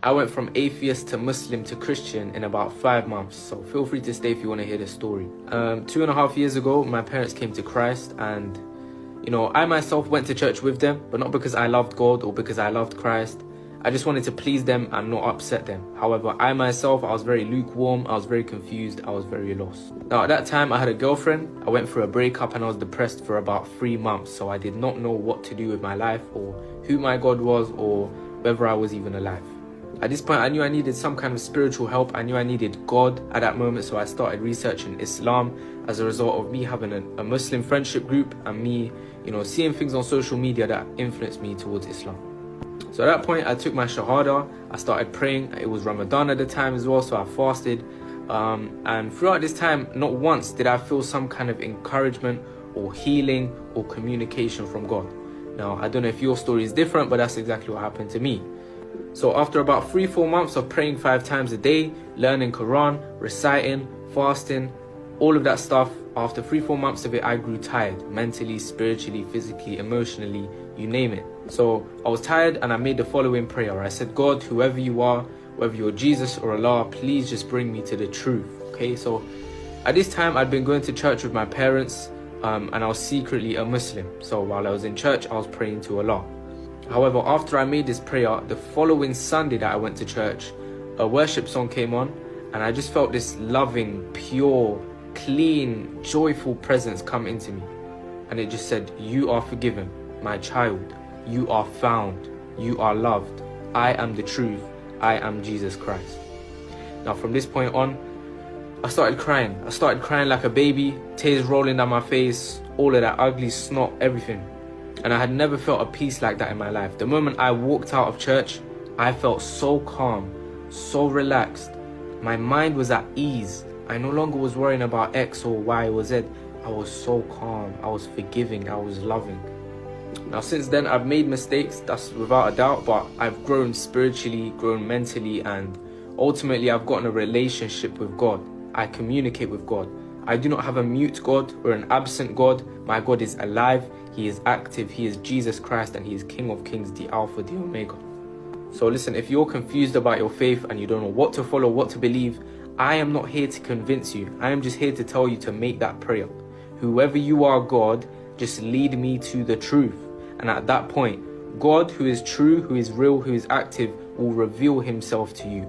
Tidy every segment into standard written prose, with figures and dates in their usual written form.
I went from atheist to Muslim to Christian in about 5 months. So feel free to stay if you want to hear the story. 2.5 years ago, my parents came to Christ, and you know, I myself went to church with them, but not because I loved God or because I loved Christ. I just wanted to please them and not upset them. However, I myself, I was very lukewarm, I was very confused, I was very lost. Now at that time I had a girlfriend, I went through a breakup and I was depressed for about 3 months. So I did not know what to do with my life or who my God was or whether I was even alive. At this point I knew I needed some kind of spiritual help. I knew I needed God at that moment, so I started researching Islam as a result of me having a Muslim friendship group and me, you know, seeing things on social media that influenced me towards Islam. So at that point I took my Shahada, I started praying. It was Ramadan at the time as well, so I fasted. And throughout this time, not once did I feel some kind of encouragement or healing or communication from God. Now, I don't know if your story is different, but that's exactly what happened to me. So after about 3-4 months of praying 5 times a day, learning Quran, reciting, fasting, all of that stuff, after 3-4 months of it, I grew tired, mentally, spiritually, physically, emotionally, you name it. So I was tired and I made the following prayer. I said, God, whoever you are, whether you're Jesus or Allah, please just bring me to the truth. Okay, so at this time I'd been going to church with my parents, and I was secretly a Muslim. So while I was in church, I was praying to Allah. However, after I made this prayer, the following Sunday that I went to church, a worship song came on, and I just felt this loving, pure, clean, joyful presence come into me. And it just said, you are forgiven, my child. You are found. You are loved. I am the truth. I am Jesus Christ. Now from this point on, I started crying. I started crying like a baby, tears rolling down my face, all of that ugly snot, everything. And I had never felt a peace like that in my life. The moment I walked out of church, I felt so calm, so relaxed. My mind was at ease. I no longer was worrying about X or Y or Z. I was so calm. I was forgiving. I was loving. Now since then, I've made mistakes, that's without a doubt, but I've grown spiritually, grown mentally, and ultimately I've gotten a relationship with God. I communicate with God. I do not have a mute God or an absent God. My God is alive, He is active, He is Jesus Christ, and He is King of Kings, the Alpha, the Omega. So listen, if you're confused about your faith and you don't know what to follow, what to believe, I am not here to convince you. I am just here to tell you to make that prayer. Whoever you are, God, just lead me to the truth. And at that point, God, who is true, who is real, who is active, will reveal Himself to you.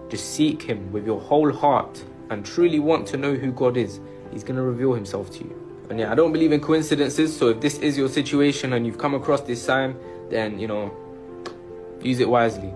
Just seek Him with your whole heart and truly want to know who God is. He's going to reveal Himself to you. And yeah, I don't believe in coincidences. So if this is your situation and you've come across this sign, then, you know, use it wisely.